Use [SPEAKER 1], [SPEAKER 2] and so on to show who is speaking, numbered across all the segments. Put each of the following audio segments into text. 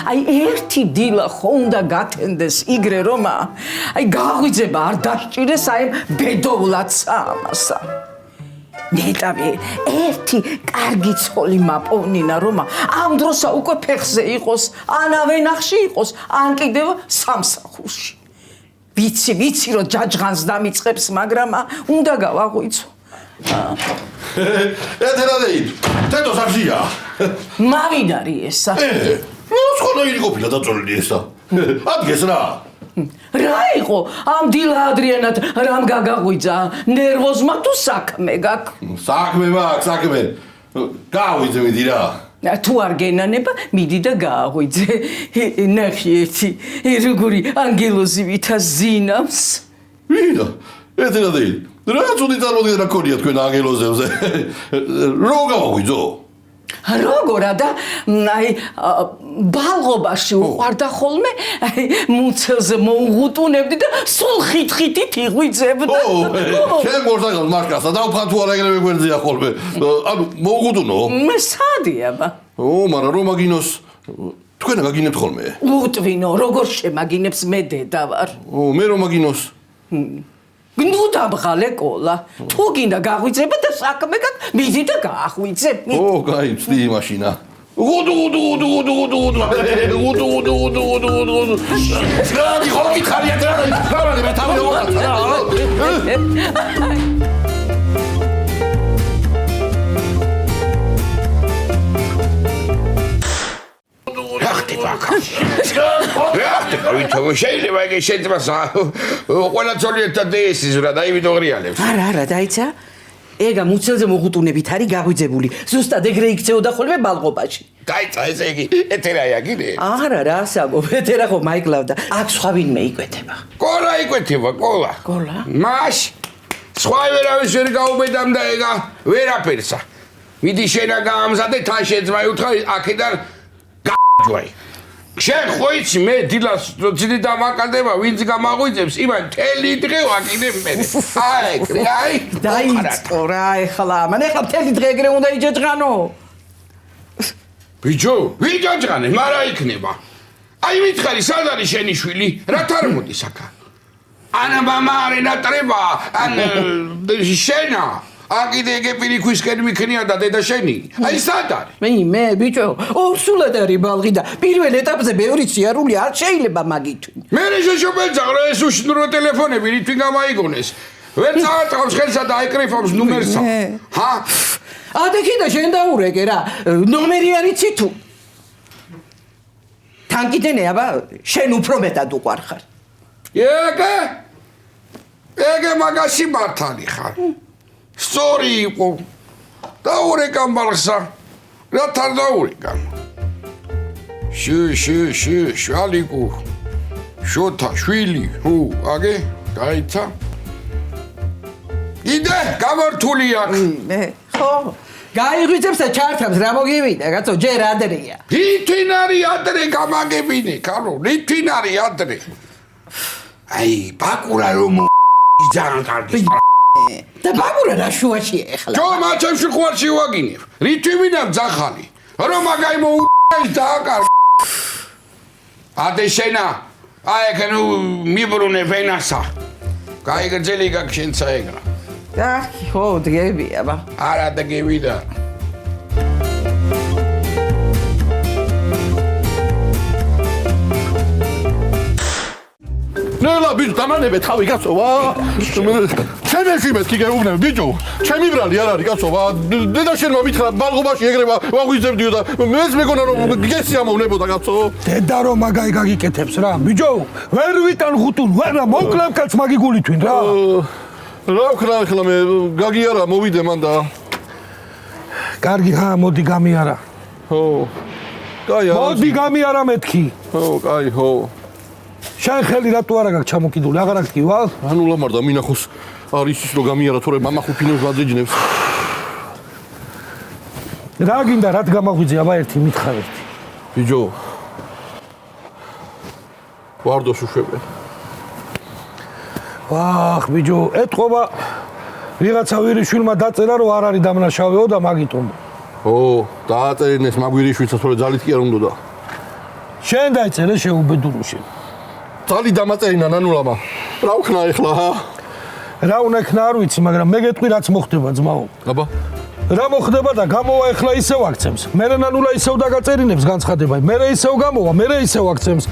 [SPEAKER 1] აი ერთი დილა ხო უნდა გათენდეს იგრე რომა აი გაღვიძება არ დასჭირეს აი ბედოვლაცა ამასა ნეტავი ერთი კარგი ცოლი მაპოვნინა რომა ამ დროსა უკვე ფეხზე იყოს ან ავენახში იყოს ან კიდევ სამსახურში ვიცი რომ ჯაჯღანს დამიწყებს მაგრამ უნდა გავაღვიძო
[SPEAKER 2] ეთერადეი თეთო სამშია
[SPEAKER 1] მავიდარი ესა
[SPEAKER 2] სკოლა იგი ყოფილა დაწოლილი ესა ადგეს რა
[SPEAKER 1] რა იყო ამ დილა ადრიანად რამ გაგაღვიძა ნერვოზმა თუ საქმე გაქვს
[SPEAKER 2] საქმე გავიძე მიდი რა
[SPEAKER 1] თუ არ გენანება მიდი და გააღვიძე ნახი ერთი როგორი ანგელოზი ვითა ზინავს
[SPEAKER 2] ვიდა ეთერადეი რა წუდი წარმოდგენა გქონია თქვენ ანგელოზებზე რო გავაღვიძო
[SPEAKER 1] როგორა და აი ბალღობაში უყარდა ხოლმე აი მუცელზე მოუღუტუნებდი და სულ ხით-ხითით იღვიძებდა
[SPEAKER 2] შენ გორსაგან მარკასა და უფრო თუ არ ეგრევე გვერდზეა ხოლმე ანუ მოუღუტუნო
[SPEAKER 1] სადია ბა
[SPEAKER 2] მაგრამ რომ მაგინოს თქვენ გაგინებთ ხოლმე
[SPEAKER 1] უტვინო როგორ შემაგინებს მე დედა ვარ
[SPEAKER 2] მე რომ მაგინოს
[SPEAKER 1] ნუ დამღალე კოლა თუ გინდა გაღვიძება და საქმე გაქვს მიდი და გააღვიძებ
[SPEAKER 2] გაიცდი მაშინა გუდუ სკარი ხოქი ხარია და ხარალი მე თავი ვაკაცა შეიძლება ეგ შეიძლება ყველა ძოლი ერთად ესიზრა და იმით ოღრიალებს
[SPEAKER 1] არა დაიცა ეგა მუცელზე მოღუტუნებით არის გაღვიძებული ზუსტად ეგრე იქცეოდა ხოლმე ბალღობაში
[SPEAKER 2] დაიცა ესე იგი ეთერაა კიდე
[SPEAKER 1] არა რა საბო ეთერა ხო მაიკლავდა აქ სხვა ვინმე იკვეთება
[SPEAKER 2] კოლა იკვეთება კოლა მაშ სხვა ვერავის ვერ გაუბედამდა ეგა ვერაფერსა მიდი შენა გაამზადე თან შეძმაი უთხრა აქედან ჯვაი შენ ხო იცი მე დილას ძილი დამაკარდება ვინც გამაღვიძებს იმან მთელი დღე ვაკიდებ მე აი
[SPEAKER 1] დაიწყო რა ეხლა მან ეხლა მთელი დღე ეგრე უნდა იჯეჯღანო
[SPEAKER 2] ბიჭო ვიჯეჯღანე მარა იქნება აი მითხარი სად არის შენი შვილი რათ არ მოდის აქა ანა მამა არ ეტრება ან შენა აკიდე ეგეპირი ქვისკენ მიქნია და დედა შენი აი სად არის
[SPEAKER 1] მე ბიჭო ორსულად არის ბალღი და პირველ ეტაპზე ბევრი სიარული არ შეიძლება მაგითვი
[SPEAKER 2] მე შეშობელძა რა ეს უშნურო ტელეფონები რითვინ გამაიგონეს ვერ წავატყავს ხელსა და აიკრიფავს ნუმერსა ჰა
[SPEAKER 1] ადექი და შენ დაურეკე რა ნომერი არიცი თუ თან კიდენე აბა შენ უფრო მეტად უყვარხარ
[SPEAKER 2] ეგე მაგაში მართალი ხარ სწორი იყო დაურეკამ ბალხსა რა თარ დაურეკამ შალიკო შოთა შვილი აგე გაიცა იდე გამართული აქ
[SPEAKER 1] ხო გაიღვიძებს და ჩართავს რა მოგივიდა კაცო ჯერ ადრეა
[SPEAKER 2] რითვინ არის ადრე გამაგებინე კალო რითვინ არის ადრე აი ბაკურა რომ ძალიან კარგი
[SPEAKER 1] და ბაკურა რა შუაში ეხლა
[SPEAKER 2] ჯო მაჩემში ხوارში ვაგინებ რითვინა ძახალი რომ მაგაი მოუწეს დააკარ ადე შენა აი კანუ მიბრუნე ვენასა გაიგრძელი გაქშენცა ეგრა
[SPEAKER 1] და ხო დგები აბა
[SPEAKER 2] არა დგები და ნელა ბიჭო დამანებე თავი კაცოვა ჩემში მეთქი გეუბნები ბიჭო ჩემი ბრალი არ არის კაცოვა დედა შენმა მითხრა ბალღობაში ეგრევა ვაღვიძებდიო და მეც მეგონა რომ გესი ამოვნებოდა კაცო
[SPEAKER 3] დედა რომ მაგაი გაგიკეთებს რა ბიჭო ვერ ვიტან ხუთუნ ვერა მოკლებ კაც მაგი გულითვინ რა
[SPEAKER 2] რა ვქნა ახლა მე გაგიარა მოვიდე მან და
[SPEAKER 3] კარგი ხა მოდი გამიარა
[SPEAKER 2] ხო კაი არა
[SPEAKER 3] მოდი გამიარა მეთქი
[SPEAKER 2] ხო კაი ხო
[SPEAKER 3] შენ ხელი რატო არა გაქვს ჩამოკიდული აღარ აქვს ვალ
[SPEAKER 2] ანუ ლამარდა მინახოს არის ის რომ გამიარა თორე მამა ხუფინოს ვაძეჯნებს
[SPEAKER 3] რა გინდა რად გამაღვიძე აბა ერთი მითხარ ერთი
[SPEAKER 2] ბიჭო ვარდოს უშვებე
[SPEAKER 3] ვახ ბიჭო ეთყობა ვიღაცა ვირიშვილმა დაწერა რომ არ არის დამნაშავეო და მაგიტომ
[SPEAKER 2] ო დააწერინეს მაგვირიშვილსაც თორე ძალით კი არ უნდოდა
[SPEAKER 3] შენ დაიწერე შეუბედურუში.
[SPEAKER 4] ძალი დამაწერინა ნანულამა. რა ვქნა ეხლა?
[SPEAKER 3] რა უნდა ქნა არ ვიცი, მაგრამ მე გეტყვი რაც მოხდება ძმაო.
[SPEAKER 4] აბა.
[SPEAKER 3] რა მოხდება და გამოვა ეხლა ისევ აქცემს. მე ნანულა ისევ დაგაწერინებს განცხადება. მე ისევ გამოვა, მე ისევ აქცემს.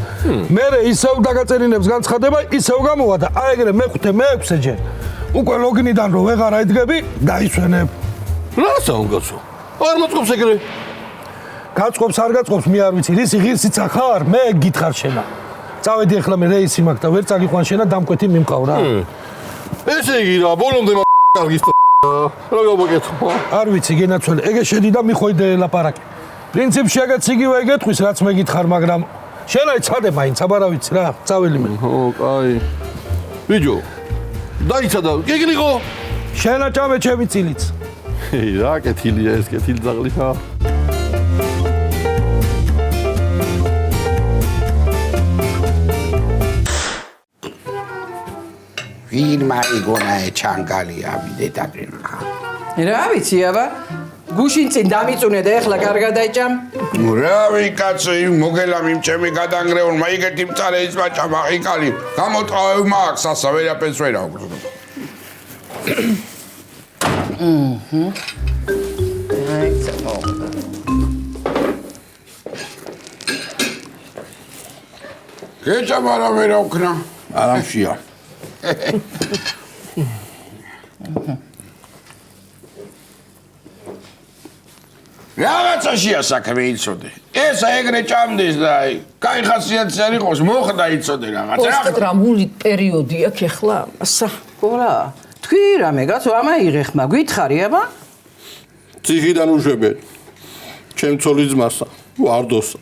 [SPEAKER 3] მე ისევ დაგაწერინებს განცხადება, ისევ გამოვა და აი ეგრე მეხუთე მეექვსე ჯერ. უკვე ლოგინიდან რო ვეღარ აიდგები, დაისვენებ.
[SPEAKER 4] რა საუბარსო? არ მოწყობს ეგრე.
[SPEAKER 3] გაწყობს არ გაწყობს მე არ ვიცი, რისი ღირსიცა ხარ? მე გითხარ შენა. წავედი ეხლა მე რეისი მაქვს და ვერ წაგიყვან შენა დამკვეთი მიმყავ რა.
[SPEAKER 4] ესე იგი რა, ბოლომდე კარგის რა გავაკეთო?
[SPEAKER 3] არ ვიცი გენაცვალე, ეგე შედი და მიხვიდე ლაპარაკი. პრინციპში აგაც იგივე ეგეთქვის რაც მე გითხარ, მაგრამ შენ აი წადე მაინც, აბარა ვიცი რა, წაველი მე.
[SPEAKER 4] ო, კაი. ბიჭო, დაიცა და გიგნიყო?
[SPEAKER 3] შენა ჭამე ჩემი წილიც.
[SPEAKER 4] რა კეთილია ეს კეთილი ძაღლია.
[SPEAKER 2] ვინმა იგონა ჩანგალი ამიდე დაგრინა.
[SPEAKER 1] რა ვიცი აბა გუშინ წინ დამიწუნე და ეხლა კარგად დაიჭამ.
[SPEAKER 2] რავი კაცო იმ მოგელა მიმჭემი გადანგრეულმა იგეთი მწარე ის მაჭამა იყალი გამოტყავებ მაქვს ასა ვერაფერს ვერ აღვგზნო.
[SPEAKER 1] აი წამო.
[SPEAKER 2] გეჭამ არა ვერ აუქნა არამშია. რაღაცაშია საქმე იცოდე. ესა ეგრე ჭამდეს და აი, კაი ხასიათი არ იყოს, მოხდა იცოდე რაღაც.
[SPEAKER 1] პოსტტრაუმული პერიოდი აქვს ეხლა ამასა. ყოლა, თქვი რამე კაცო, ამა იღეხმა, გითხარი აბა?
[SPEAKER 4] ციხიდან უშვებენ. ჩემ ცოლის ძმასა, ვარდოსა.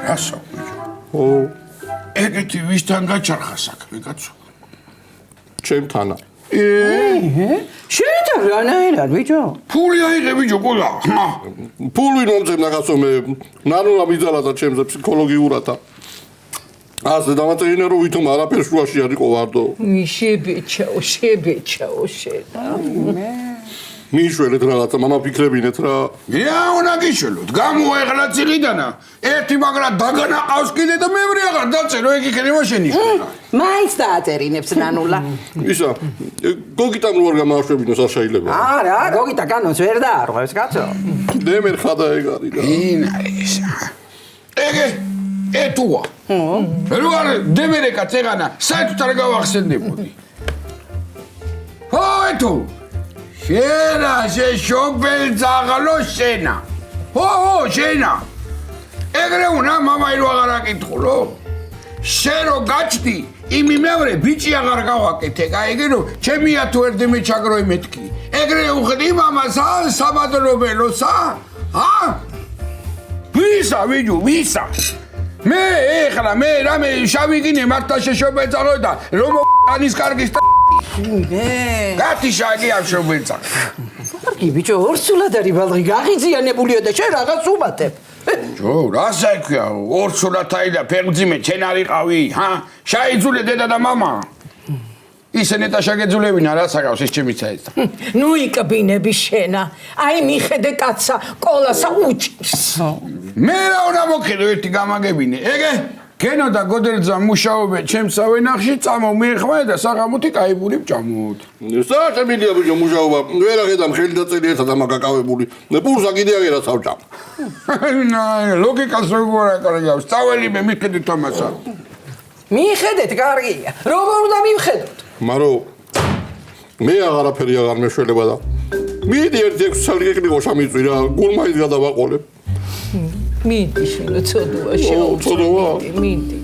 [SPEAKER 2] რასო?
[SPEAKER 4] ო,
[SPEAKER 2] ეგეთი ვისთან გაჩარხა საქმე კაცო?
[SPEAKER 4] ჩემთანა.
[SPEAKER 1] შენ რანაირად ბიჭო?
[SPEAKER 2] ფული აიღე ბიჭო ყოლა.
[SPEAKER 4] ფული მომწევ ნახასო მე ნანულა მიზალა და ჩემზე ფსიქოლოგიურათა. ასე დამაწერინა რომ ვითომ არაფერ შუაში არ იყო ვარდო.
[SPEAKER 1] შებეჭაო შენა.
[SPEAKER 4] მიშველეთ რაღაცა მამა ფიქრებინეთ რა.
[SPEAKER 2] რა უნდა გიშველოთ? გამოეღლა წილიდანა. ერთი მაგრა დაგანაყავს კიდე და მეორე აღარ დაწერო, ეგ იქნება შენი ხმა.
[SPEAKER 1] მაინც დააწერინებს ნანულა.
[SPEAKER 4] ისა გოგიტამ რო არ გამაშვებინოს არ შეიძლება.
[SPEAKER 1] არა, გოგიტა კანონს ვერ დაარღვევს კაცო.
[SPEAKER 4] დემერ ხადა ეგ არის რა.
[SPEAKER 2] ინა ის. ეგე ეტუა. რო არ დემერე კაცეგანა, საერთოდ არ გავახსენდებოდი. ეტუ. შენა, შობელ ძაღლო შენა. შენა. ეგრე უნდა მამა ირო აღარ აკითხულო. შენ რო გაჩდი, იმი მეორე ბიჭი აღარ გავაკეთე, გაიგე რომ ჩემია თუ ერთი მე ჩაგროი მეთქი. ეგრე უხდი მამასა საბადრობელოსა? ვისა ვიჯუ, ვისა? მე ეხლა მე რამე შავი გინე მართა შეშობელ ძაღლო და რომ ანის კარგის გათიშა გიამ შობელ ძაღლო.
[SPEAKER 1] კი ბიჭო, ორსულად არის ბალღი გაღიზიანებულია და შენ რაღაც უმატებ.
[SPEAKER 2] ჯო, რა საქმეა? ორსულად აი და ფეხძიმე ჩენ არიყავი, შაიძულე დედა და მამა. ისენეთა შეგეძულებინა რა საკავს ის ჩემი ცაეცა.
[SPEAKER 1] ნუ იკბინები შენა. აი მიხედე კაცსა, ყოლასა უჭირს.
[SPEAKER 2] მე რა უნდა მოკიდო ერთი გამაგებინე. ეგე გენო და გოდერძა მუშაობენ ჩემსავე ნახში წამო მიეხმა და საღამოთი кайბული ვჭამოთ.
[SPEAKER 4] საერთოდ ბიჭო მუშაობა ვერ აღედამ ხელი დაწერი ერთად ამაკაკავებული. პურსა კიდე აღერა სავჭამ.
[SPEAKER 2] ლოგიკას როგორ აკარგავს? წაველი მე მიხედით თამასა.
[SPEAKER 1] მიხედეთ კარგია. როგორ უნდა მივხედოთ?
[SPEAKER 4] მარო მე აღარაფერი აღარ მეშველება და მიდი ერთი 6 წელი გეკნიყო შამიწვი რა გულმაით გადავაყოლებ.
[SPEAKER 1] მიდი შენ ცოდოა
[SPEAKER 4] ცოდოა
[SPEAKER 1] მიდი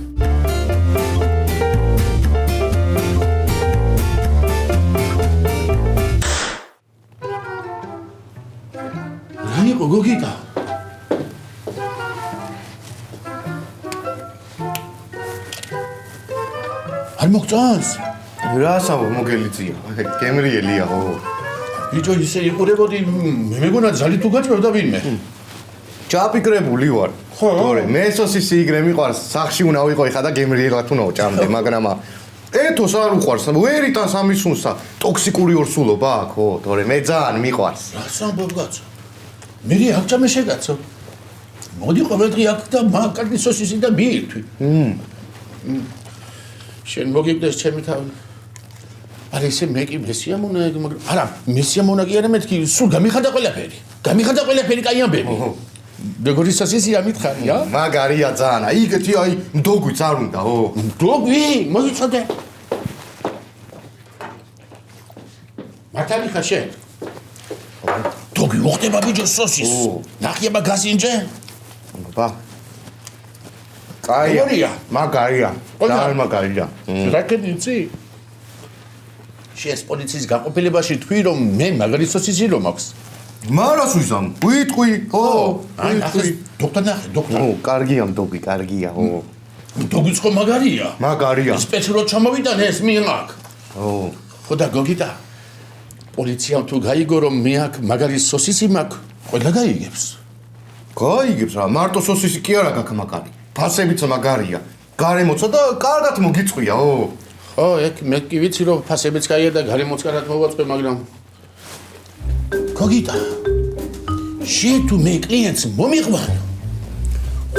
[SPEAKER 5] რა იყო გოგიტა? არ მოგწონს?
[SPEAKER 6] რასაო მოგელიძია, გემრიელია ხო?
[SPEAKER 5] ბიჭო ისე იყურებოდი, მე მეგონა ძალი თუ გაჭმევდა ვინმე.
[SPEAKER 6] ჩაფიქრებული ვარ. თორე მე სოსისი იგრე მიყვარს, სახში უნდა ვიყო ხა და გემრიელად უნდა ვჭამდე, მაგრამ ეთოს არ უყვარს, ვერიტანს ამისუნსა, ტოქსიკური ორსულობა აქვს, ხო? თორე მე ძალიან მიყვარს.
[SPEAKER 5] რას ამბობ კაცო? მე აქ ჭამე შეგაცო. მოდი ყოველდღე აქ და მაგარი სოსისი და მიირთვი. შენ მოგიგდეს ჩემი თავი. არა ესე მე კი მესიამონა, მაგრამ არა, მესიამონა კი არა მეთქი, სულ გამიხადა ყველაფერი. გამიხადა ყველაფერი კაი ამბები. როგორი სოსისი ამითხარია?
[SPEAKER 6] მაგარია ძალიან. იგეთი აი მდოგვიც არ უნდა, ო.
[SPEAKER 5] დოგვი, მოიწოდე. მართალი ხარ შენ? დოგვი მოხდება ბიჭო სოსის. ნახიება გასინჯე?
[SPEAKER 6] ბა. კაია.
[SPEAKER 5] როგორია?
[SPEAKER 6] მაგარია. ძალიან მაგარია.
[SPEAKER 5] რაკეთიცი? შენ პოლიციის გაყოფილებაში თქვი რომ მე მაგარი სოსისი რომ აქვს.
[SPEAKER 6] მარას ვიზამ. ვიტყვი. ო.
[SPEAKER 5] აი ახლა დოქტორ ნახე, დოქტორ.
[SPEAKER 6] ო, კარგია მდოგვი, კარგია, ო.
[SPEAKER 5] დოგვიც ხო მაგარია?
[SPEAKER 6] მაგარია.
[SPEAKER 5] სპეციალურად ჩამოვიტანე ეს მე მაგ.
[SPEAKER 6] ო.
[SPEAKER 5] ხო და გოგიტა. პოლიციამ თუ გაიგო რომ მე აქ მაგარი სოსისი მაქვს, ყველა გაიგებს.
[SPEAKER 6] გაიგებს რა, მარტო სოსისი კი არა გაქვს მაგარი. ფასებიც მაგარია. გარემოცა და კარგად მოგიწყვია, ო.
[SPEAKER 5] ხო, ეგ მე კი ვიცი რომ ფასებიც გაია და გარემოც კარგად მოვაწყე, მაგრამ გოგიტა. შენ თუ მე კლიენტს მომიყვან.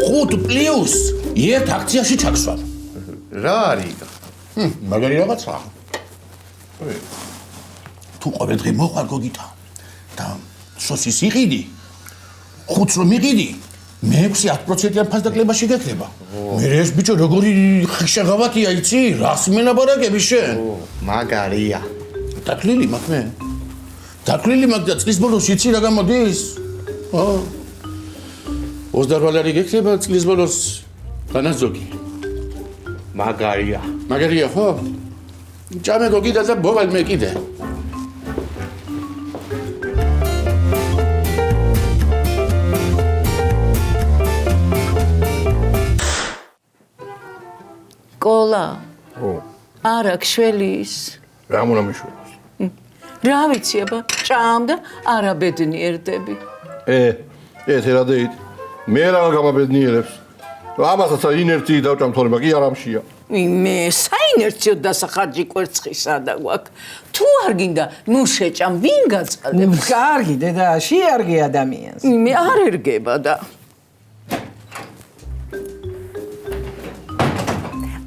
[SPEAKER 5] 5+ ერთ აქციაში ჩაქსვამ.
[SPEAKER 6] რა არის?
[SPEAKER 5] მაგარი რაღაცა. თუ ყოველდღე მოყვარ გოგიტა და სოსის იყიდი, 5 რომ იყიდი, მე 6-10%-იან ფასდაკლებაში გექნება. მე ეს ბიჭო როგორი ხიშაღავათია, იცი? რას მენაბარაკები შენ?
[SPEAKER 6] მაგარია.
[SPEAKER 5] დაკლილი მაქვს მე. დაკლილი მაქვს და წლის ბოლოს იცი რა გამოდის? 28 ლარი გექნება წლის ბოლოს განაზოგი.
[SPEAKER 6] მაგარია.
[SPEAKER 5] მაგარია ხო? ჭამე გოგიტა და ბოვალ მე კიდე.
[SPEAKER 1] კოლა. არ აქვს შველის.
[SPEAKER 3] რა უნდა მიშვენოს?
[SPEAKER 1] რა ვიცი აბა, ჭამ და არა ბედნიერდები.
[SPEAKER 3] ეს რა დეით? მე რა გამაბედნიერებს? ამასაც ინერცი დავჭამ თორემ კი არ ამშია.
[SPEAKER 1] მე საინერციო დასახარჯი კვერცხისა და გვაქვს. თუ არ გინდა, ნუ შეჭამ, ვინ გაწყალებს?
[SPEAKER 7] კარგი დედა, შეარგი ადამიანს.
[SPEAKER 1] მე არ ერგება და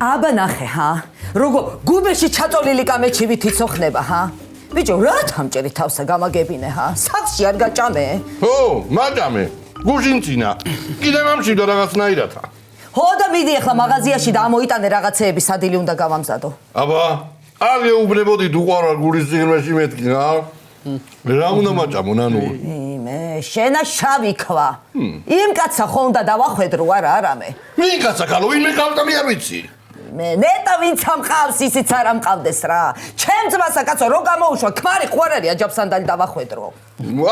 [SPEAKER 8] აბა ნახე, ჰა? როგორ გუბეში ჩატოლილი კამეჩი ვითიცო ხნება, ჰა? ბიჭო, რა თამჭერი თავსა გამაგებინე, ჰა? სახლში არ გაჭამე?
[SPEAKER 3] ო, მაჭამე. გუშინცინა. კიდე მომშვიდო რაღაცნაირად.
[SPEAKER 8] ხო და მიდი ახლა მაღაზიაში და ამოიტანე რაღაცეები სადილი უნდა გავამზადო.
[SPEAKER 3] აბა, არ გეუბნებოდი თუ ყარა გულის სიღრმეში მეთქი რა? რა უნდა მაჭამო ნანუ?
[SPEAKER 8] მე შენა შავი ქვა. იმ კაცსა ხო უნდა დავახვედრო არა არამე.
[SPEAKER 3] ვინ კაცსა ქალო, ვინმე ქალთა მე არ ვიცი.
[SPEAKER 8] მე ნეტა ვინც ამყავს ისიც არ ამყავდეს რა. ჩემ ძმასა კაცო რო გამოუშვა, ქმარი ხო არ არის აჯაბსანდალი დავახვედრო.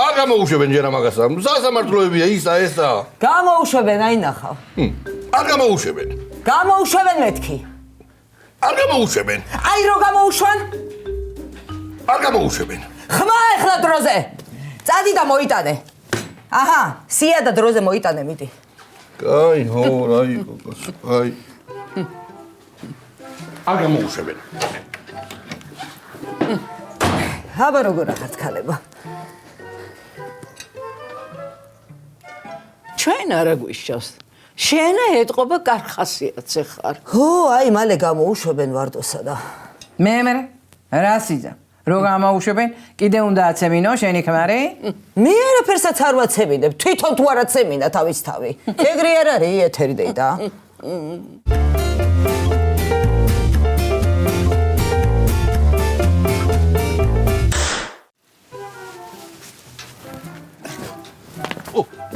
[SPEAKER 3] არ გამოუშვებენ ჯერ ამაგასა. სასამართლოებია ისა ესა.
[SPEAKER 8] გამოუშვებენ აი ნახავ.
[SPEAKER 3] არ გამოუშვებენ.
[SPEAKER 8] გამოუშვებენ მეთქი.
[SPEAKER 3] არ გამოუშვებენ.
[SPEAKER 8] აი რო გამოუშვან?
[SPEAKER 3] არ გამოუშვებენ.
[SPEAKER 8] ხმა ეხლა დროზე. წადი და მოიტანე. აჰა, სია და დროზე მოიტანე მიდი.
[SPEAKER 3] კაი, ხო, რა იყო, აი.
[SPEAKER 2] არ გამოუშვებენ.
[SPEAKER 8] აბა როგორ ახართ ქალება?
[SPEAKER 1] ჩვენ არა გვიშავს. შენა ეთყობა კარხასიათზე ხარ.
[SPEAKER 8] ხო, აი მალე გამოუშვებენ ვარდოსა და
[SPEAKER 7] მე რა სიძა? რო გამოუშვებენ, კიდე უნდა აცემინო შენი ქმარი?
[SPEAKER 8] მე არაფერსაც არ ვაცემინებ, თვითონ თუ არ აცემინა თავის თავი. ეგრე არ არის ეთერი დედა.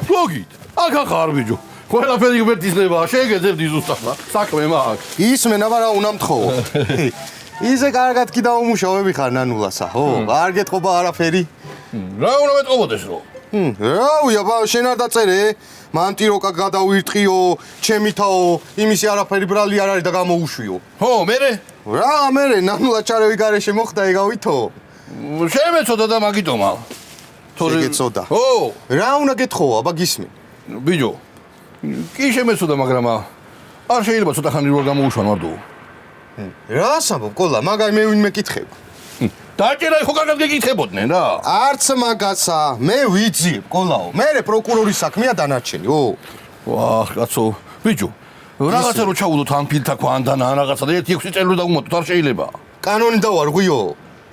[SPEAKER 3] ფლოგით, აქ ახარ ბიჭო. ყველაფერი გვერდისნებაა, შეგეძებდი ზუსტად. საქმე მაქვს.
[SPEAKER 6] ისმენა, მაგრამ უნდა მთხოვო. ისე კარგად კი დაუმუშავები ხარ ნანულასა, ხო? არ გეტყობა არაფერი.
[SPEAKER 3] რა უნდა მეტყობოდეს რო?
[SPEAKER 6] რავი, აბა შენ არ დაწერე? მანტიროკა გადავირტყიო, ჩემითაო, იმისი არაფერი ბრალი არ არის და გამოუშვიო.
[SPEAKER 3] ხო, მერე?
[SPEAKER 6] რა, მერე ნანულა ჩარევი გარეშე მოხდა ეგავითო.
[SPEAKER 3] შემეწოდა და მაგიტომა.
[SPEAKER 6] შეგეწოდა.
[SPEAKER 3] ო,
[SPEAKER 6] რა უნდა გეტყოვა, აბა გისმენ.
[SPEAKER 3] ბიჭო. კი შემეწოდა, მაგრამ არ შეიძლება ცოტა ხანი რო გამოუშვან ვარდო.
[SPEAKER 6] რა სამბობ, კოლა, მაგარი მე ვინმე კითხება.
[SPEAKER 4] დაჭერა ხო კარგად გეკითხებოდნენ რა.
[SPEAKER 6] არც მაგაცა, მე ვიცი, კოლაო. მე პროკურორის საქმეა დანარჩენი, ო.
[SPEAKER 4] ვაჰ, კაცო, ბიჭო. რაღაცა რო ჩავუდოთ ამ ფილთა ქვანდან ან რაღაცა და 1-6 წელი რო დავუმატოთ არ შეიძლება.
[SPEAKER 6] კანონი დავარღვიო.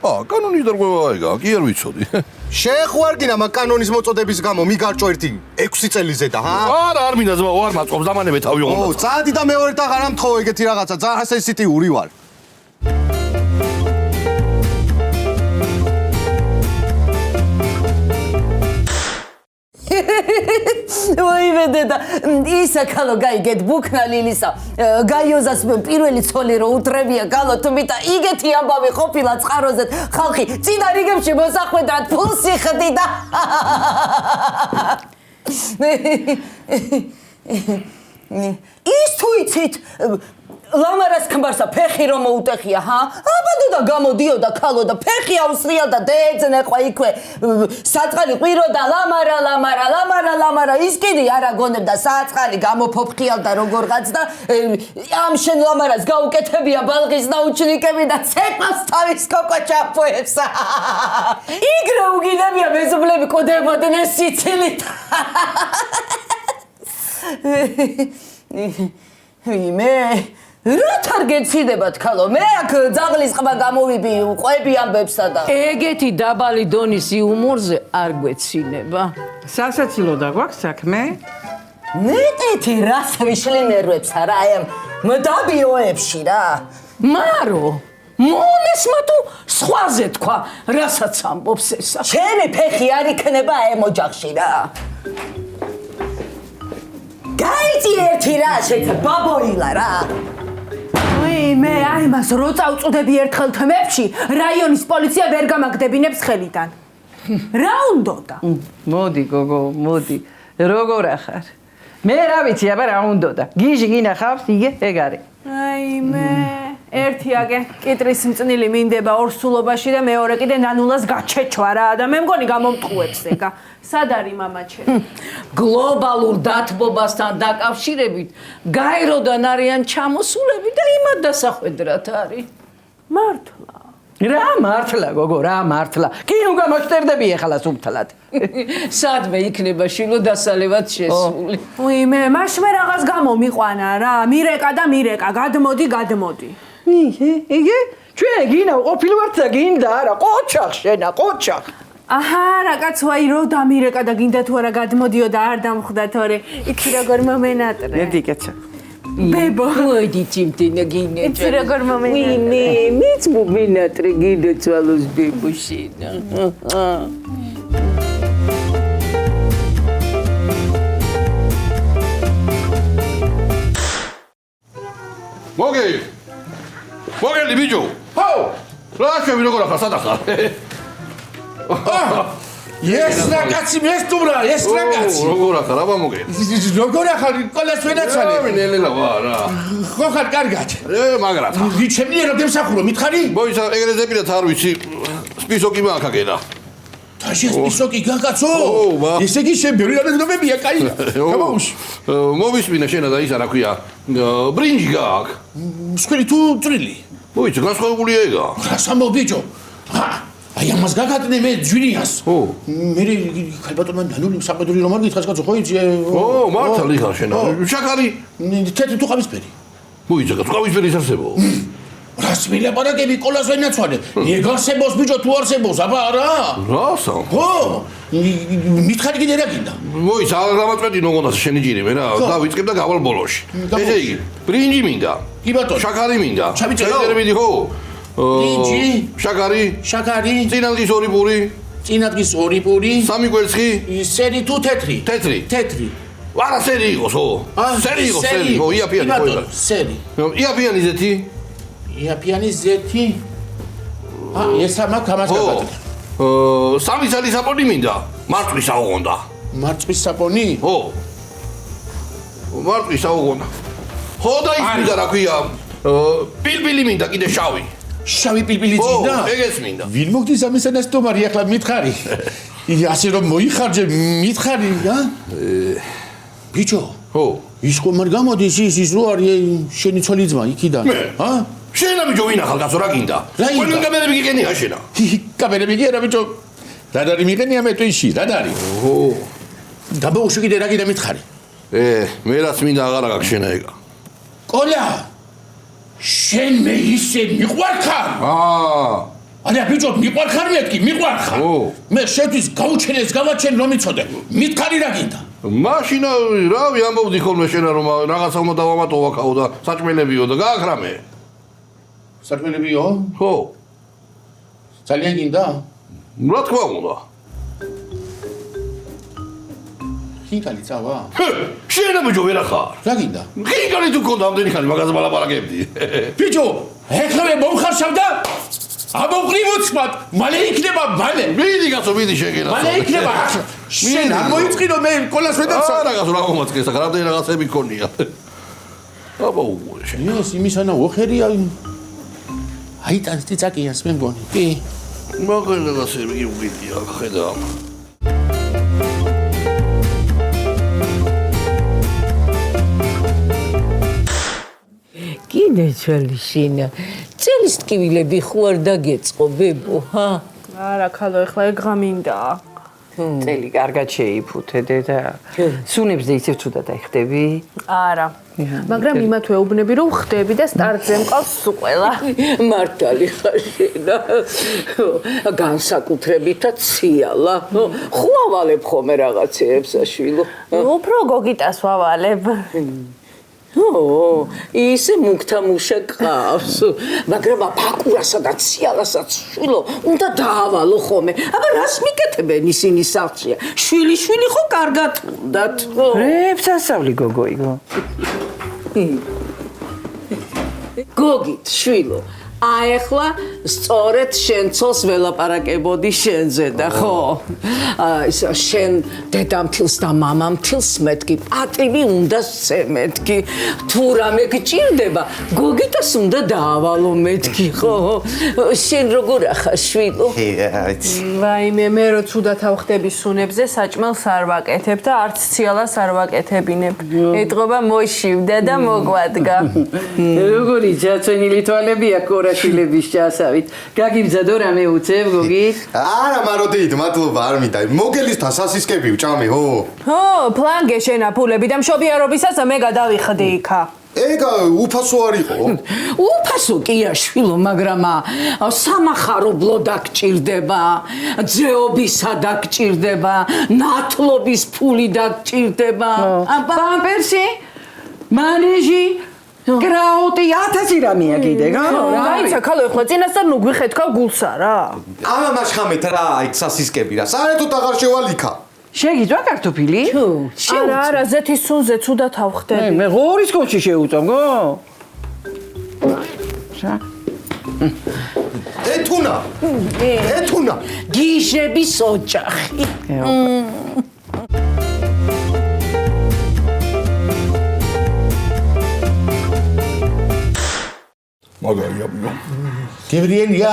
[SPEAKER 4] კანონის დარღვევა ეგა, კი არ ვიცოდი.
[SPEAKER 6] შეხვარგინა მაგ კანონის მოწოდების გამო მიგარჭო ერთი 6 წელი ზედა, ჰა?
[SPEAKER 4] არა, არ მინდა ზმა, არ მაწყობს დამანებე თავი
[SPEAKER 6] ო,
[SPEAKER 4] უნდა.
[SPEAKER 6] წადი და მეორე და აღარ ამთხოვ ეგეთი რაღაცა, ძალიან სენსიტიური ვარ.
[SPEAKER 8] ვაიმე დედა, ისა ქალო გაიგეთ ბუქნა ლილისა. გაიოზას პირველი ცოლი რო უთრებია ქალო თმითა იგეთი ამბავი ყოფილა წყაროზე ხალხი წინა რიგებში მოსახვედრად ფულს იხდი და ის თუ იცით ლამარას ქმარსა ფეხი რომ მოუტეხია, ჰა? აბადო და გამოდიოდა ქალო და ფეხი აუსრიალდა დეძნეყვა იქვე. საწყალი ყვიროდა ლამარა, ის კიდე არა გონებდა საწყალი გამოფოფხიალდა როგორღაც და ამ შენ ლამარას გაუკეთებია ბალღის ნაუჩნიკები და ცეკვავს თავის კოკოჩაფოებს. იგრე უგინებია მეზობლები ყოდებოდნენ სიცილით. მე რა თარგეციდებათ ქალო მე აქ ძაღლის ყბა გამოვიბი ყვები ამბებსა და
[SPEAKER 1] ეგეთი დაბალი დონის იუმორზე არ გვეცინება.
[SPEAKER 7] სასაცილო და გვაქვს საქმე?
[SPEAKER 8] ნეტეთი რას ვიშლი ნერვებს არა აი ამ მდაბიოებში რა.
[SPEAKER 1] მარო, მომესმა თუ სხვაზე თქვა, რასაც ამბობს ესა.
[SPEAKER 8] ჩემი ფეხი არ იქნება ამ ოჯახში რა. გაიწი ერთი რა შეცა ბაბოილა რა.
[SPEAKER 9] მე აი მას რო წავწუდები ერთხელ თმებში რაიონის პოლიცია ვერ გამაგდებინებს ხელიდან. რა უნდოდა?
[SPEAKER 7] მოდი გოგო, მოდი. როგორ ახარ? მე რა ვიცი, აბა რა უნდოდა? გიჟი გინახავს, იგე ეგ არის.
[SPEAKER 9] აი მე ერთი აგე კიტრის მწნილი მინდება ორსულობაში და მეორე კიდე ნანულას გაჩეჩვა რა და მე მგონი გამომტყუებს ეგა. სად არის მამაჩემი?
[SPEAKER 1] გლობალურ დათბობასთან დაკავშირებით გაეროდან არიან ჩამოსულები და იმად დასახვედრად არის.
[SPEAKER 9] მართლა.
[SPEAKER 1] რა მართლა გოგო, რა მართლა. კი უგამოჩტერდები ახლა სუფთლად. სადმე იქნება შილო დასალევად შესული.
[SPEAKER 9] მე მაშ მე რაღაც გამომიყვანა რა. მირეკა და მირეკა, გადმოდი.
[SPEAKER 1] იგე? ჩვენ გინა ყოფილი ვართ და გინდა არა, ყოჩახ შენა, ყოჩახ.
[SPEAKER 9] აჰა, რაკაც ვაი რო დამირეკა და გინდა თუ არა გადმოდიო და არ დამხვდა თორე. იქი როგორ მომენატრე.
[SPEAKER 7] ერთი კეცა.
[SPEAKER 9] ბებო.
[SPEAKER 1] მოიდი წიმთინა გინე.
[SPEAKER 9] იცი როგორ მომენატრე.
[SPEAKER 1] მეც მომენატრე გინდა ცვალოს ბებოშინა.
[SPEAKER 4] მოგელი ბიჭო. ჰო! რა შევი როგორ ახლა სად ახლა?
[SPEAKER 2] ეს რა კაცი მესტუმრა, ეს რა კაცი.
[SPEAKER 4] როგორ ახლა რა მოგელი?
[SPEAKER 2] როგორ ახალ კოლას ვენაცვალე?
[SPEAKER 4] ნელა ვა რა.
[SPEAKER 2] ხო ხარ კარგად?
[SPEAKER 4] მაგრად.
[SPEAKER 2] ჩემი რა დემსახურო, მითხარი?
[SPEAKER 4] მოიცა ეგრე ზეპირად არ ვიცი. სპისოკი მაქვს აქედა.
[SPEAKER 2] თაში სპისოკი გაკაცო?
[SPEAKER 4] მა.
[SPEAKER 2] ესე იგი შენ ბევრი რამებია, კაი. გამოვუშვი.
[SPEAKER 4] მოვისმინე შენა და ისა რა ქვია. ბრინჯი გაქვს.
[SPEAKER 2] მსხვილი თუ წვრილი?
[SPEAKER 4] მოიცა განსხვავებულია ეგა.
[SPEAKER 2] რას ამბობ ბიჭო? აი ამას გაგატნე მე ჯვირიას. მე ხალბატონმა ნანული საყედური რომ არ გითხას კაცო ხო იცი?
[SPEAKER 4] მართალი ხარ შენა. შაქარი
[SPEAKER 2] თეთრი თუ ყავისფერი?
[SPEAKER 4] მოიცა ყავისფერი ისარსებო.
[SPEAKER 2] რას მილაპარაკები კოლას ვენაცვალე? ეგ არსებობს ბიჭო თუ არსებობს? აბა არა.
[SPEAKER 4] რასა?
[SPEAKER 2] ხო. მითხარი კიდე რა გინდა?
[SPEAKER 4] მოიცა აღმაწვედი ნოგონას შენი ჯირი მე რა დავიწყებ და გავალ ბოლოში. ესე იგი ბრინჯი მინდა.
[SPEAKER 2] კი ბატონო.
[SPEAKER 4] შაქარი მინდა.
[SPEAKER 2] ჩავიწერო?
[SPEAKER 4] წერები ხო?
[SPEAKER 2] ბრინჯი,
[SPEAKER 4] შაქარი, წინადღის ორი პური,
[SPEAKER 2] წინადღის ორი პური,
[SPEAKER 4] სამი კვერცხი,
[SPEAKER 2] სერი თუ თეთრი?
[SPEAKER 4] თეთრი. არა სერი იყოს, ო. სერი იყოს, სერი. ო, იაფიანი ხო იყო.
[SPEAKER 2] სერი.
[SPEAKER 4] იაფიანი ზეთი.
[SPEAKER 2] იაფიანი ზეთი. ესა მაგ ამას გაგატნე.
[SPEAKER 4] სამი წელი საპონი მინდა. მარწყვის აუღონდა.
[SPEAKER 2] მარწყვის საპონი?
[SPEAKER 4] ო. მარწყვის აუღონდა. ხო და ის მინდა რა ქვია. პილპილი მინდა კიდე შავი.
[SPEAKER 2] შავი პილპილი წინდა?
[SPEAKER 4] ეგეც მინდა.
[SPEAKER 2] ვინ მოგდის ამის ანასტომარი ახლა მითხარი? ასე რომ მოიხარჯე მითხარი, რა? ბიჭო.
[SPEAKER 4] ხო.
[SPEAKER 2] ის ხომ არ გამოდის ის რო არის შენი ცოლი ძმა იქიდან?
[SPEAKER 5] შენა ბიჭო ვინ ახალგაზრდა რა გინდა? ყველი კამერები გიგენია შენა. კამერები გიგენა ბიჭო. რადარი მიგენია მე თვიში, რადარი? ო. დაბოუში კიდე რა გინდა მითხარი?
[SPEAKER 2] მე რაც მინდა აღარა გაქვს შენა ეგა.
[SPEAKER 5] კოლა. შენ მე ისე მიყვარხარ? არა ბიჭო მიყვარხარ მეთქი, მიყვარხარ. მე შენთვის გაუჩენეს გავაჩენ რომ იცოდე. მითხარი რა გინდა?
[SPEAKER 2] მაშინ რავი ამბობდი ხოლმე შენა რომ რაღაცა უნდა დავამატო ვაკაო და საჭმელებიო და გააქრამე.
[SPEAKER 5] საჭმელებიო?
[SPEAKER 2] ხო.
[SPEAKER 5] ძალიან გინდა?
[SPEAKER 2] რა თქმა უნდა.
[SPEAKER 5] ხინკალი წავა?
[SPEAKER 2] შენა ბიჭო ვერა ხარ?
[SPEAKER 5] რა გინდა?
[SPEAKER 2] ხინკალი თუ გქონდა ამდენი ხანი მაგაზე ვალაპარაკებდი.
[SPEAKER 5] ბიჭო, ეხლა მომხარშავ და ამოყრივოცმად, მალე იქნება, მალე.
[SPEAKER 2] მიდი გასო, მიდი შეგენა.
[SPEAKER 5] მალე იქნება. შენ არ მოიწყირო მე კოლას ვედაცა.
[SPEAKER 2] არა გასო, რა მომაწყეს, რამდენი რაღაცები გქონია. აბა უგორე შენ.
[SPEAKER 5] ეს იმისანა ოხერია. აი ტანს წაკიას მე მგონი. კი.
[SPEAKER 2] მაგალითად რაღაცები გიუგიდია, ხედავ.
[SPEAKER 8] კიდე ჩვენი შინა წელის ტკივილები ხო არ დაგეწყო ბებო ჰა
[SPEAKER 9] არა ქალო ეხლა ეგ მინდა
[SPEAKER 7] წელი კარგად შეიფუთე და სუნებს და ისევ ცუდად აიხდები?
[SPEAKER 9] არა მაგრამ იმათ ვეუბნები რომ ხდები და სტარტზე მყავს სულ ყველა
[SPEAKER 8] მართალი ხარ შენა განსაკუთრებითაც ციალა ხო ავალებ ხოლმე რაღაცეებს აშვილო
[SPEAKER 9] უფრო გოგიტას ვავალებ
[SPEAKER 8] ისე მუქთა მუშა ყავს მაგრამ აბაკურასა და ციალასაც შვილო უნდა დაავალო ხოლმე აბა რას მიკეთებენ ისინი სახლშია შვილი ხო კარგად უნდათ
[SPEAKER 7] რებს ასავლი გოგოიგო
[SPEAKER 8] გოგით შვილო აეხლა სწორედ შენ ცოლს ველაპარაკებოდი შენზე და ხო ისა შენ დედამთილს და მამამთილს მეთქი პატივი უნდა სცემეთქი თუ რამე გჭირდება გოგიტას უნდა დაავალო მეთქი ხო შენ როგორ ახარ შვილო
[SPEAKER 9] ვაიმე მე რო ცუდად ავხდები სუნებზე საჭმელს არ ვაკეთებ და არც ციალას არ ვაკეთებინებ ეტყობა მოშივდა და მოგვადგა
[SPEAKER 7] როგორი ჯაცვენილი თვალებია კორა შილების ჩასავით. გაგიბძადო რამე უცებ გოგი?
[SPEAKER 6] არა, მაროდით, მადლობა, არ მინდა. მოგელისთან სასისკები ვჭამე, ხო?
[SPEAKER 9] ხო, პლანგე შენა ფულები და მშობიარობისას მე გადავიხდი იქა.
[SPEAKER 6] ეგა უფასო არ იყო?
[SPEAKER 8] უფასო კია შვილო, მაგრამ სამახარებლო დაგჭირდება, ძეობისა დაგჭირდება, ნათლობის ფული დაგჭირდება.
[SPEAKER 7] პამპერსი? მანეჟი? კრაუტი 1000 რამეა კიდე,
[SPEAKER 9] გაიცა ქალო ეხლა წინასწარ ნუ გვიხეთქავ გულსა რა.
[SPEAKER 6] ამა მაშხამეთ რა, იქ სასისკები რა. საერთოდ აღარ შევალიქა.
[SPEAKER 7] შეგიძლია კარტოფილი?
[SPEAKER 9] არა, ზეთის სუნზე ცუდად ავხდები.
[SPEAKER 7] მე ღორის კოჩი შეუწამგო? შა.
[SPEAKER 6] ეთუნა.
[SPEAKER 8] გიჟების ოჯახი.
[SPEAKER 2] მაგარია ბიჭო.
[SPEAKER 5] გევრიელია,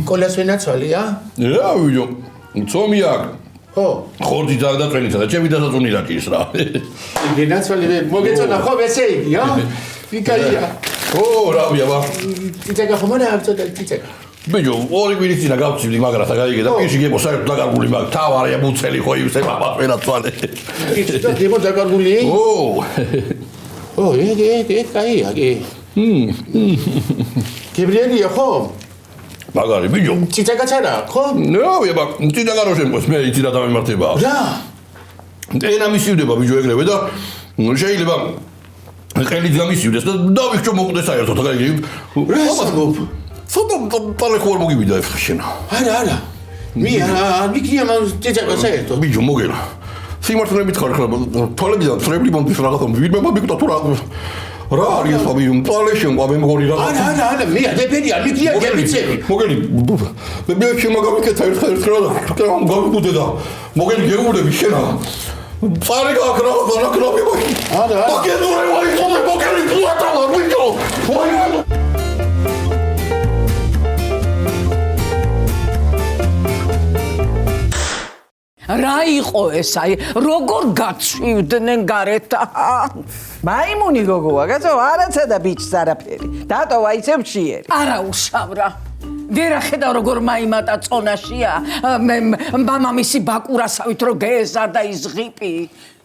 [SPEAKER 5] კოლას ვენაცვალია?
[SPEAKER 2] რა ბიჭო, ცომი აქვს.
[SPEAKER 5] ხო.
[SPEAKER 2] ხორდი დაგდაწვენისა და ჩემი დასაწუნი რაჭის რა.
[SPEAKER 5] გენაცვალი მოგეწონა ხო ესე იგი, ა? ვიკაია.
[SPEAKER 2] ო, რავია ბა.
[SPEAKER 5] ციცაკა ხომ არა აღწოდა ციცაკა.
[SPEAKER 2] ბიჭო, ორი კვირის წინ გავწივდი მაგრათა გაიგე და პირში გებო საერთოდ დაკარგული მაგ თავარია მუცელი ხო ივსე პაპა ვენაცვალე.
[SPEAKER 5] იცოდა გებო დაკარგული? ო, ეგ კაია, კი. გებრიელია ხო?
[SPEAKER 2] მაგარი ბიჭო.
[SPEAKER 5] ციცაკაც არა, ხო?
[SPEAKER 2] რავია ბა, ციცაკა რო შემყოს მე იცი რა დამემართება.
[SPEAKER 5] რა?
[SPEAKER 2] ენა მისივდება ბიჭო ეგრევე და შეიძლება ხელით გამისივდეს და დავიქჩო მოკვდეს საერთოდ გაიგე.
[SPEAKER 5] რა?
[SPEAKER 2] ცოტა პალე ხوار მოგივიდა ეხლა შენ.
[SPEAKER 5] არა. მე არ მიგია მაგ ციცაკა საერთოდ.
[SPEAKER 2] ბიჭო მოგელა. სიმართლებით ხარ ხარ თვალებიდან წრებლი მომდის რაღაცა ვინმე მოგიკვდა თუ რა რა არის ეს ამი პალე შენ ყავ მე მგონი რა
[SPEAKER 5] არა მე ადეფერია მიგია გებიცები
[SPEAKER 2] მოგელი მე შემაგავიკეთა ერთ რა გამიგუდე და მოგელი გეუბნები შენა პალე გაქრა და კრობი არა მოგელი ვაი მოგელი პუატა ვიჯო ვაი
[SPEAKER 1] რა იყო ეს აი როგორ გაცვივდნენ გარეთ
[SPEAKER 7] მაიმუნი გოგოა კაცო არაცა და ბიჭს არაფერი დატოვა ისევ შეერი
[SPEAKER 1] არა უშავრა ვერ ახედავ როგორ მაიმატა წონაშია მამამისი ბაკურასავით რო გეზარდა ის ღიპი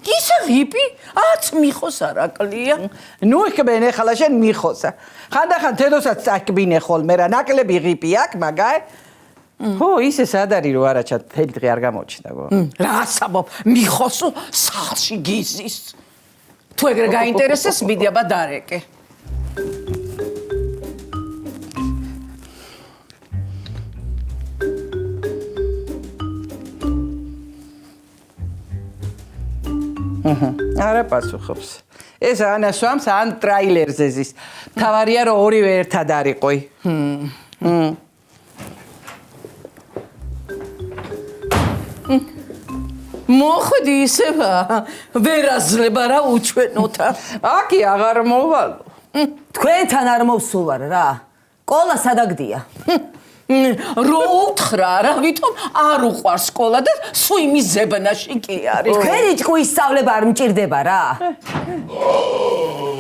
[SPEAKER 1] ისე ღიპი აც მიხოს არაკლია
[SPEAKER 7] ნუ ეხბენ ახლა შენ მიხოსა ხანდახან თედოსაც წაკბინე ხოლმე რა ნაკლები ღიპი აქ მაგაი ხო ისე სად არის რომ არაჩა თელი დღე არ გამოჩნდა გო
[SPEAKER 1] რა საბობ მიხოსო სახლში გიზის თუ ეგრე გაინტერესებს მიდი აბა დარეკე
[SPEAKER 7] არა პასუხობს ეს ანასვამს ან ტრაილერზე ზის თავარია რომ ორივე ერთად არისოი
[SPEAKER 1] მოხვდი ისევა ვერაზლება რა უჩვენოთა
[SPEAKER 7] აკი აღარ მოვალო
[SPEAKER 8] თქვენთან არ მოვსულ ვარ რა ყოლა სადაგდია
[SPEAKER 1] რო უთხრა რა ვითომ არ უყვარს სკოლა და სულ იმის ზებნაში კი არის
[SPEAKER 8] თქვენი ჭკუის სწავლება არ მჭირდება რა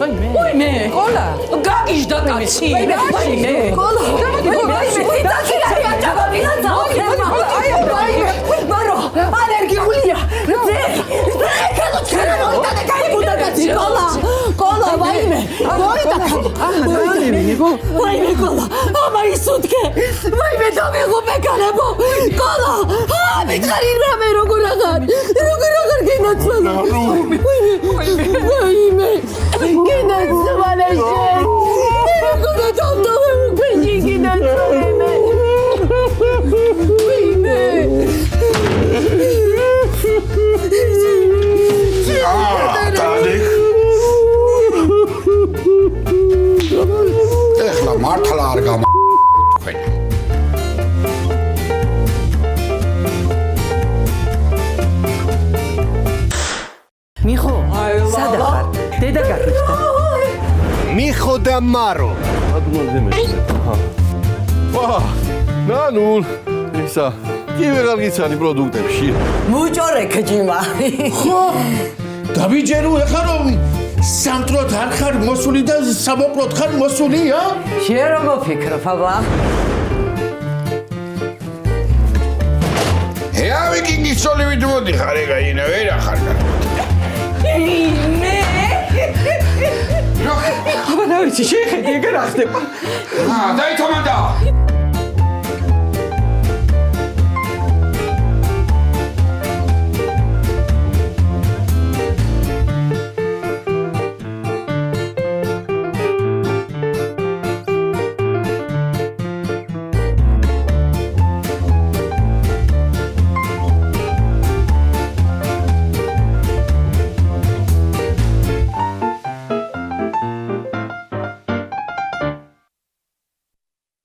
[SPEAKER 1] ვაიმე
[SPEAKER 7] ყოლა
[SPEAKER 1] გაგიჟდა კაცი ვაიმე
[SPEAKER 8] ყოლა მარო ალერგიულია ყოლა ვაიმე ვაიმე ყოლა ამა ისუთქე ვაიმე დამიღუპე კანებო ყოლა მითხარი რამე როგორ აღარ გინაცვალა ვაიმე გინაცვალა შენ როგორ დავდოვე უკენი გინაცვალე
[SPEAKER 2] ეხლა მართლა არ გამა თქვენ
[SPEAKER 7] მიხო სადა ხარ დედა გაგიჩნდა
[SPEAKER 6] მიხო და მარო
[SPEAKER 4] ნანუ ისა კი ვეღარ გიცანი პროდუქტებში
[SPEAKER 8] მუჭორე ქჯიმა
[SPEAKER 5] დავიჯერო ეხლა რომ სამტროთ არ ხარ მოსული და სამოკლოდ ხარ მოსულია?
[SPEAKER 8] შენ როგორ ფიქრობ აბა?
[SPEAKER 2] ე ვიკინგის სოლივით მოდიხარ ეგა ინა ვერ ახარ
[SPEAKER 1] მე
[SPEAKER 7] აბა ნავიცი შეხედი ეგ რა ხდება
[SPEAKER 2] დაითომანდა